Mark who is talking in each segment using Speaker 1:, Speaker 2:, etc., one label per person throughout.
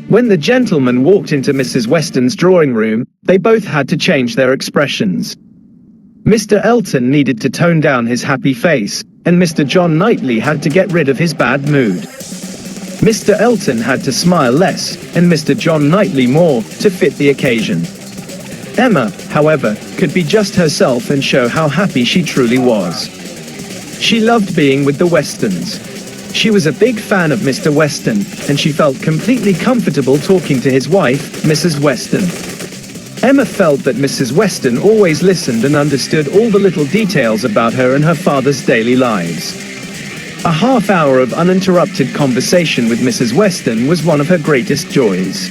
Speaker 1: When the gentlemen walked into Mrs. Weston's drawing room, they both had to change their expressions. Mr. Elton needed to tone down his happy face, and Mr. John Knightley had to get rid of his bad mood. Mr. Elton had to smile less, and Mr. John Knightley more, to fit the occasion. Emma, however, could be just herself and show how happy she truly was. She loved being with the Westons. She was a big fan of Mr. Weston, and she felt completely comfortable talking to his wife, Mrs. Weston. Emma felt that Mrs. Weston always listened and understood all the little details about her and her father's daily lives. A half hour of uninterrupted conversation with Mrs. Weston was one of her greatest joys.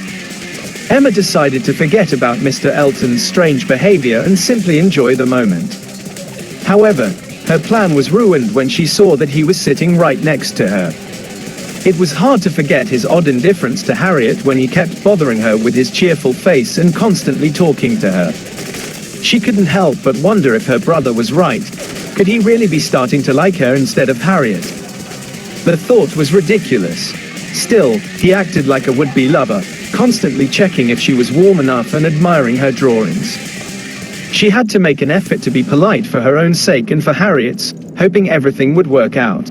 Speaker 1: Emma decided to forget about Mr. Elton's strange behavior and simply enjoy the moment. However, her plan was ruined when she saw that he was sitting right next to her. It was hard to forget his odd indifference to Harriet when he kept bothering her with his cheerful face and constantly talking to her. She couldn't help but wonder if her brother was right. Could he really be starting to like her instead of Harriet? The thought was ridiculous. Still, he acted like a would-be lover, constantly checking if she was warm enough and admiring her drawings. She had to make an effort to be polite for her own sake and for Harriet's, hoping everything would work out.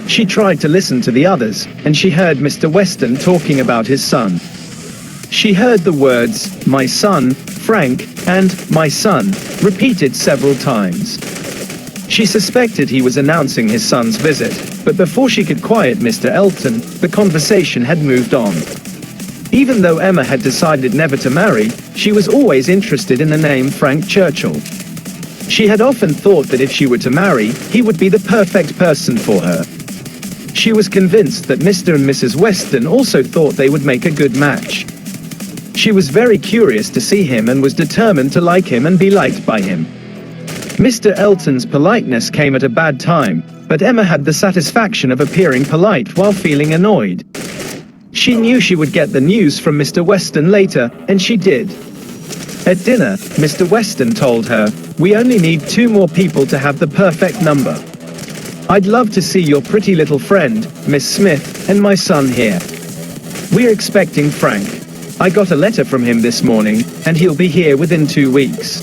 Speaker 1: She tried to listen to the others, and she heard Mr. Weston talking about his son. She heard the words, "my son, Frank," and "my son," repeated several times. She suspected he was announcing his son's visit, but before she could quiet Mr. Elton, the conversation had moved on. Even though Emma had decided never to marry, she was always interested in the name Frank Churchill. She had often thought that if she were to marry, he would be the perfect person for her. She was convinced that Mr. and Mrs. Weston also thought they would make a good match. She was very curious to see him and was determined to like him and be liked by him. Mr. Elton's politeness came at a bad time, but Emma had the satisfaction of appearing polite while feeling annoyed. She knew she would get the news from Mr. Weston later, and she did. At dinner, Mr. Weston told her, "We only need 2 more people to have the perfect number. I'd love to see your pretty little friend, Miss Smith, and my son here. We're expecting Frank. I got a letter from him this morning, and he'll be here within 2 weeks."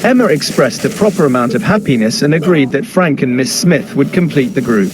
Speaker 1: Emma expressed a proper amount of happiness and agreed that Frank and Miss Smith would complete the group.